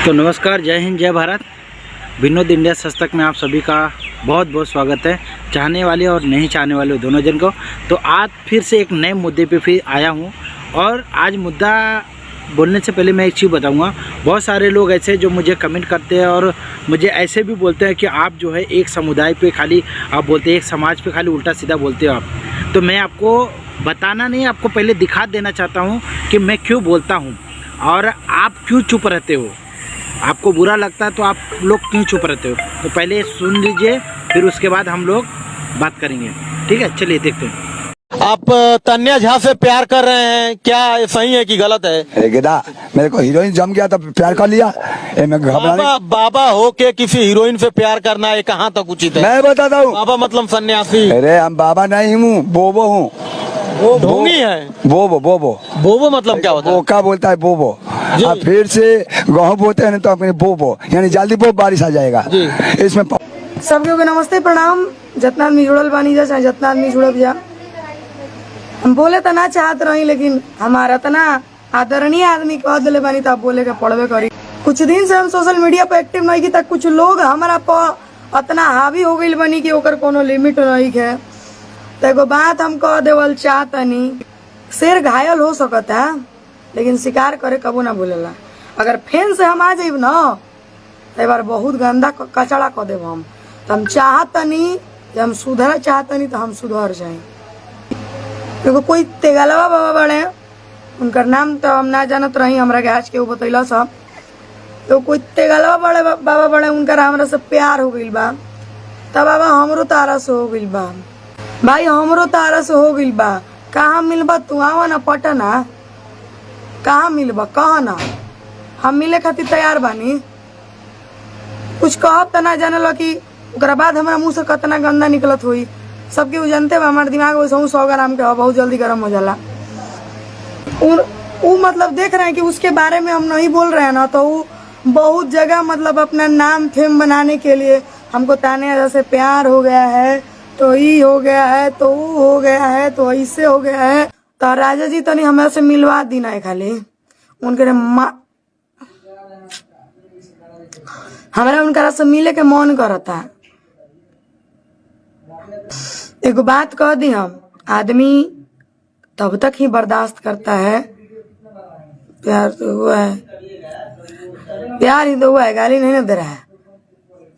तो नमस्कार, जय हिंद, जय भारत। विनोद इंडिया सस्तक में आप सभी का बहुत बहुत स्वागत है, चाहने वाले और नहीं चाहने वाले दोनों जन को। तो आज फिर से एक नए मुद्दे पे फिर आया हूँ और आज मुद्दा बोलने से पहले मैं एक चीज़ बताऊँगा। बहुत सारे लोग ऐसे जो मुझे कमेंट करते हैं और मुझे ऐसे भी बोलते हैं कि आप जो है एक समुदाय पे खाली आप बोलते हैं, एक समाज पे खाली उल्टा सीधा बोलते हो आप। तो मैं आपको बताना नहीं, आपको पहले दिखा देना चाहता हूँ कि मैं क्यों बोलता हूँ और आप क्यों चुप रहते हो। आपको बुरा लगता है तो आप लोग क्यों चुप रहते हो, तो पहले सुन लीजिए, फिर उसके बाद हम लोग बात करेंगे। ठीक है, चलिए देखते हैं। आप तन्या झा से प्यार कर रहे हैं, क्या सही है कि गलत है? अरे गेदा, मेरे को हीरोइन जम गया तो प्यार कर लिया। मैं बाबा हो के किसी हीरोइन से प्यार करना है कहाँ तक उचित है? मैं बताता हूँ। बाबा मतलब सन्यासी? अरे हम बाबा नहीं हूँ, बोबो हूँ। वो ढोंगी है? बोबो बोबो बोबो मतलब क्या होता है? बोका बोलता है बोबो। अब फिर से गेहूँ बोते हैं तो अपने बोबो यानी जल्दी बहुत बारिश आ जाएगा इसमें। सबके को नमस्ते प्रणाम। जितना आदमी जुड़ल बानी जा चाहे जितना आदमी जुड़ब जा, हम बोले तो ना चाहत रही, लेकिन हमारा तना आदरणीय आदमी कह दिले बानी तो आप बोले के पड़वे करी। कुछ दिन से हम सोशल मीडिया पे एक्टिव नहीं की, तक कुछ लोग हमारा पर इतना हावी हो गई बनी कि ओकर कोनो लिमिट नहीं है। तो एगो बात हम कह देवल चाहतनी, शेर घायल हो सकता है लेकिन शिकार करे कबू ना भूलेला। अगर फेन से हम आ जाइब ना तो एक बार बहुत गंदा कचड़ा कह देव हम। तो हम चाहतनी कि हम सुधर चाहतनी तो हम सुधर जाए। देखो कोई तेगलवा बाबा बड़े, उनकर नाम तो हम ना जानत रही, हमरा के आज के वो बतैला सब। तो कोई तेगलवा बड़े बाबा बड़े, उनकर हमरा से प्यार हो गइल बा। तब बाबा हमरो तारा से हो गइल बा, भाई हमरो तारा से हो गइल बा। कहाँ मिलबा तू? आवा ना पटना, कहाँ मिलबा कहा ना, हम मिले खातिर तैयार बानी। कुछ कहब तो ना जानल कि ओकरा बाद हमारा मुंह से कितना गंदा निकलत हुई। सबके जानते बा, हमारे दिमाग वैसे 100 ग्राम के बहुत जल्दी गर्म हो जाला। वो मतलब देख रहे हैं कि उसके बारे में हम नहीं बोल रहे हैं ना, तो वो बहुत जगह मतलब अपना नाम फेम बनाने के लिए हमको ताने जैसे प्यार हो गया है तो ये हो गया है तो वो हो गया है तो ऐसे हो गया है। तो राजा जी तनी हमारे से मिलवा दी ना, खाली उनके हमारा उनका से मिले के मन करता। एक बात कह दी, हम आदमी तब तक ही बर्दाश्त करता है, प्यार तो हुआ है, प्यार ही तो हुआ है, गाली नहीं ना दे रहा है।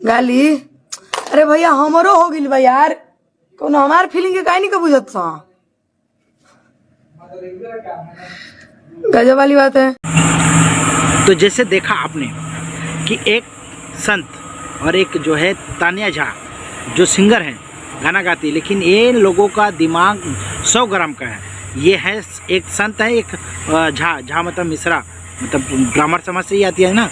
गाली अरे भैया हमरो हो गई बा यार, कौन हमार फीलिंग के काहे नहीं का बुझत सा। गजब वाली बात है। तो जैसे देखा आपने कि एक संत और एक जो है तान्या झा जो सिंगर हैं, गाना गाती है, लेकिन ये लोगों का दिमाग 100 ग्राम का है। ये है एक संत है, एक झा मतलब मिश्रा, मतलब ब्राह्मण समाज से ही आती है ना।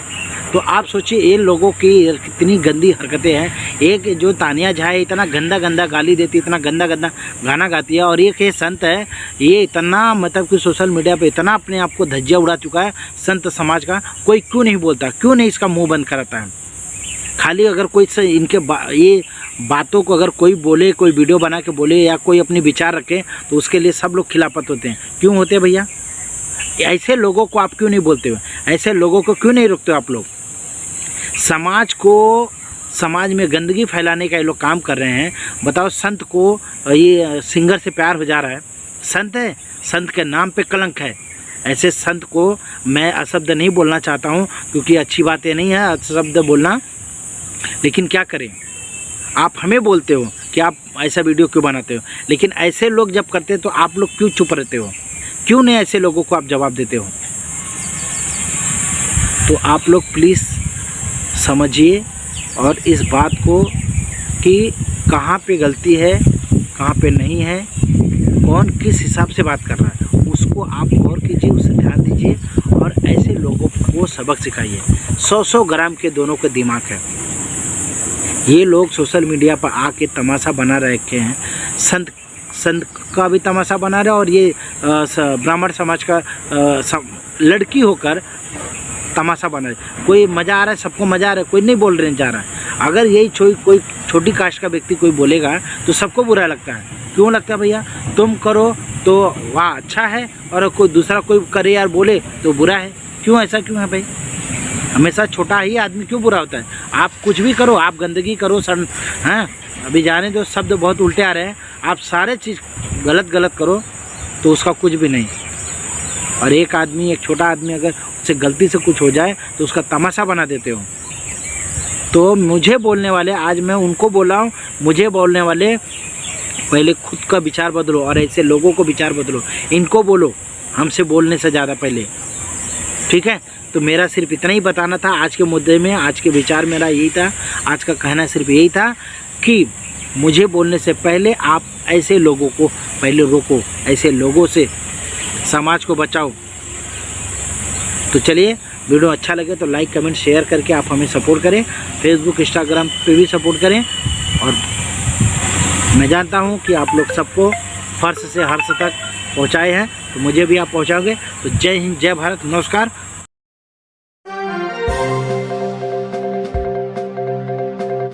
तो आप सोचिए ये लोगों की कितनी गंदी हरकतें हैं। एक जो तान्या झा है इतना गंदा गंदा गाली देती है, इतना गंदा गंदा गाना गाती है, और एक ये संत है, ये इतना मतलब कि सोशल मीडिया पे इतना अपने आप को धज्जिया उड़ा चुका है संत समाज का। कोई क्यों नहीं बोलता, क्यों नहीं इसका मुंह बंद कराता है? खाली अगर कोई इनके ये बातों को अगर कोई बोले, कोई वीडियो बना के बोले या कोई अपने विचार रखे, तो उसके लिए सब लोग खिलाफत होते हैं। क्यों होते हैं भैया? ऐसे लोगों को आप क्यों नहीं बोलते हो? ऐसे लोगों को क्यों नहीं रोकते हो आप लोग? समाज में गंदगी फैलाने का ये लोग काम कर रहे हैं। बताओ, संत को ये सिंगर से प्यार हो जा रहा है, संत है, संत के नाम पे कलंक है। ऐसे संत को मैं अशब्द नहीं बोलना चाहता हूँ क्योंकि अच्छी बात ये नहीं है अशब्द बोलना, लेकिन क्या करें, आप हमें बोलते हो कि आप ऐसा वीडियो क्यों बनाते हो, लेकिन ऐसे लोग जब करते हैं तो आप लोग क्यों चुप रहते हो? क्यों नहीं ऐसे लोगों को आप जवाब देते हो? तो आप लोग प्लीज़ समझिए और इस बात को कि कहाँ पे गलती है, कहाँ पे नहीं है, कौन किस हिसाब से बात कर रहा है, उसको आप गौर कीजिए, उसे ध्यान दीजिए और ऐसे लोगों को सबक सिखाइए। 100 ग्राम के दोनों के दिमाग है। ये लोग सोशल मीडिया पर आके तमाशा बना रखे हैं, संत का भी तमाशा बना रहे और ये ब्राह्मण समाज का लड़की होकर तमाशा बना रहे। कोई मज़ा आ रहा है, सबको मज़ा आ रहा है, कोई नहीं बोल रहे जा रहा है। अगर यही कोई छोटी कास्ट का व्यक्ति कोई बोलेगा तो सबको बुरा लगता है। क्यों लगता है भैया? तुम करो तो वाह अच्छा है और कोई दूसरा कोई करे यार बोले तो बुरा है। क्यों, ऐसा क्यों है भाई? हमेशा छोटा ही आदमी क्यों बुरा होता है? आप कुछ भी करो, आप गंदगी करो सर, हैं अभी जाने दो, शब्द बहुत उल्टे आ रहे हैं, आप सारे चीज़ गलत करो तो उसका कुछ भी नहीं। और एक आदमी, एक छोटा आदमी अगर उससे गलती से कुछ हो जाए तो उसका तमाशा बना देते हो। तो मुझे बोलने वाले, आज मैं उनको बोला हूँ, मुझे बोलने वाले पहले खुद का विचार बदलो और ऐसे लोगों को विचार बदलो, इनको बोलो हमसे बोलने से ज़्यादा पहले, ठीक है? तो मेरा सिर्फ इतना ही बताना था आज के मुद्दे में, आज के विचार मेरा यही था, आज का कहना सिर्फ यही था कि मुझे बोलने से पहले आप ऐसे लोगों को पहले रोको, ऐसे लोगों से समाज को बचाओ। तो चलिए, वीडियो अच्छा लगे तो लाइक कमेंट शेयर करके आप हमें सपोर्ट करें, फेसबुक इंस्टाग्राम पे भी सपोर्ट करें। और मैं जानता हूं कि आप लोग सबको फर्श से हर्ष तक पहुंचाए हैं, तो मुझे भी आप पहुंचाओगे। तो जय हिंद, जय भारत, नमस्कार।